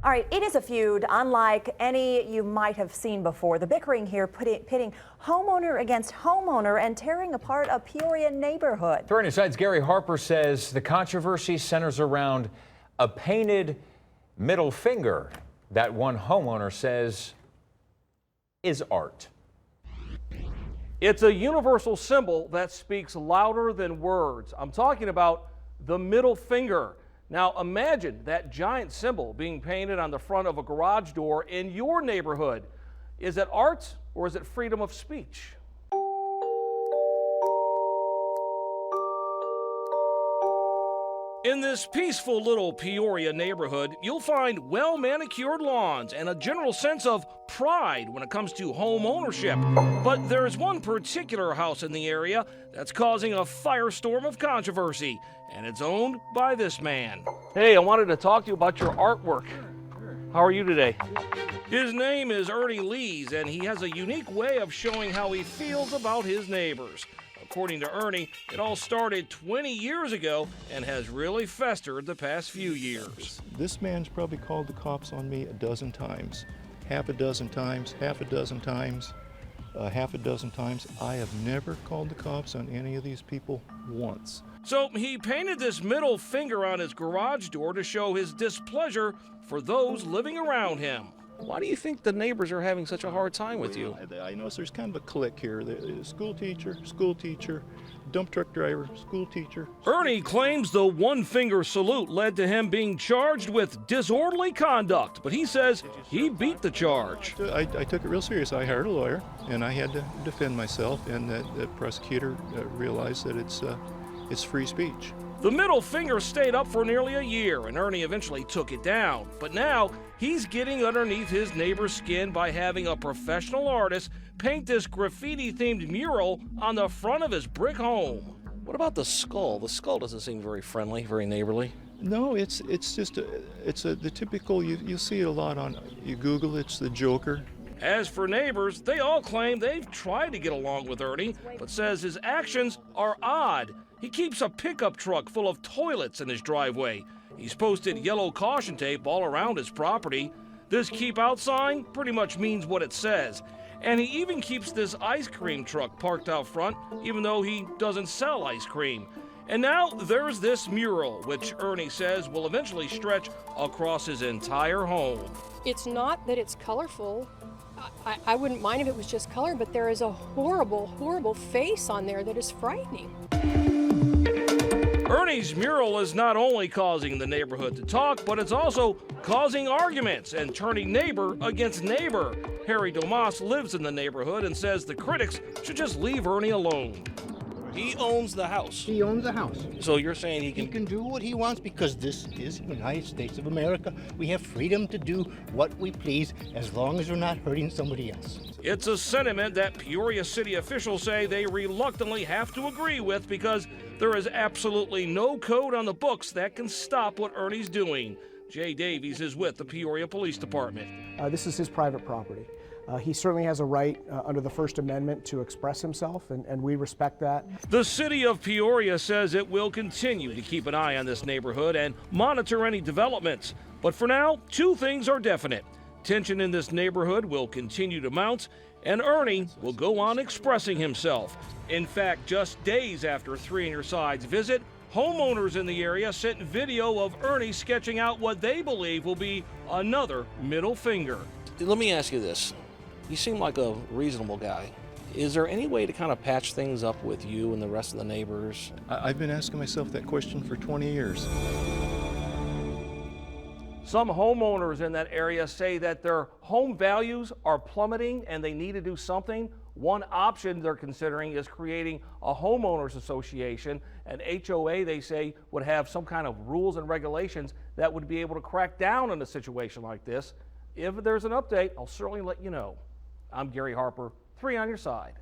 All right, it is a feud unlike any you might have seen before. The bickering here pitting homeowner against homeowner and tearing apart a Peoria neighborhood. 3 Side's Gary Harper says the controversy centers around a painted middle finger that one homeowner says is art. It's a universal symbol that speaks louder than words. I'm talking about the middle finger. Now imagine that giant symbol being painted on the front of a garage door in your neighborhood. Is it art or is it freedom of speech? In this peaceful little Peoria neighborhood, you'll find well-manicured lawns and a general sense of pride when it comes to home ownership. But there's one particular house in the area that's causing a firestorm of controversy, and it's owned by this man. Hey, I wanted to talk to you about your artwork. Sure. How are you today? His name is Ernie Lees, and he has a unique way of showing how he feels about his neighbors. According to Ernie, it all started 20 years ago and has really festered the past few years. This man's probably called the cops on me a dozen times, half a dozen times, half a dozen times, half a dozen times. I have never called the cops on any of these people once. So he painted this middle finger on his garage door to show his displeasure for those living around him. Why do you think the neighbors are having such a hard time with you? I notice there's kind of a clique here. The school teacher, dump truck driver, school teacher. Ernie claims the one-finger salute led to him being charged with disorderly conduct, but he says he beat the charge. I took it real serious. I hired a lawyer, and I had to defend myself, and the prosecutor realized that it's free speech. The middle finger stayed up for nearly a year, and Ernie eventually took it down. But now, he's getting underneath his neighbor's skin by having a professional artist paint this graffiti-themed mural on the front of his brick home. What about the skull? The skull doesn't seem very friendly, very neighborly. No, it's just the typical, you see it a lot on, you Google, it's the Joker. As for neighbors, they all claim they've tried to get along with Ernie, but says his actions are odd. He keeps a pickup truck full of toilets in his driveway. He's posted yellow caution tape all around his property. This keep out sign pretty much means what it says. And he even keeps this ice cream truck parked out front, even though he doesn't sell ice cream. And now there's this mural, which Ernie says will eventually stretch across his entire home. It's not that it's colorful. I wouldn't mind if it was just color, but there is a horrible, horrible face on there that is frightening. Ernie's mural is not only causing the neighborhood to talk, but it's also causing arguments and turning neighbor against neighbor. Harry Domas lives in the neighborhood and says the critics should just leave Ernie alone. He owns the house. He owns the house. So you're saying he can do what he wants because this is the United States of America. We have freedom to do what we please as long as we're not hurting somebody else. It's a sentiment that Peoria city officials say they reluctantly have to agree with because there is absolutely no code on the books that can stop what Ernie's doing. Jay Davies is with the Peoria Police Department. This is his private property. He certainly has a right under the First Amendment to express himself, and we respect that. The city of Peoria says it will continue to keep an eye on this neighborhood and monitor any developments. But for now, two things are definite. Tension in this neighborhood will continue to mount, and Ernie will go on expressing himself. In fact, just days after 3 on Your Side's visit, homeowners in the area sent video of Ernie sketching out what they believe will be another middle finger. Let me ask you this. You seem like a reasonable guy. Is there any way to kind of patch things up with you and the rest of the neighbors? I've been asking myself that question for 20 years. Some homeowners in that area say that their home values are plummeting and they need to do something. One option they're considering is creating a homeowners association. An HOA, they say, would have some kind of rules and regulations that would be able to crack down on a situation like this. If there's an update, I'll certainly let you know. I'm Gary Harper, 3 on Your Side.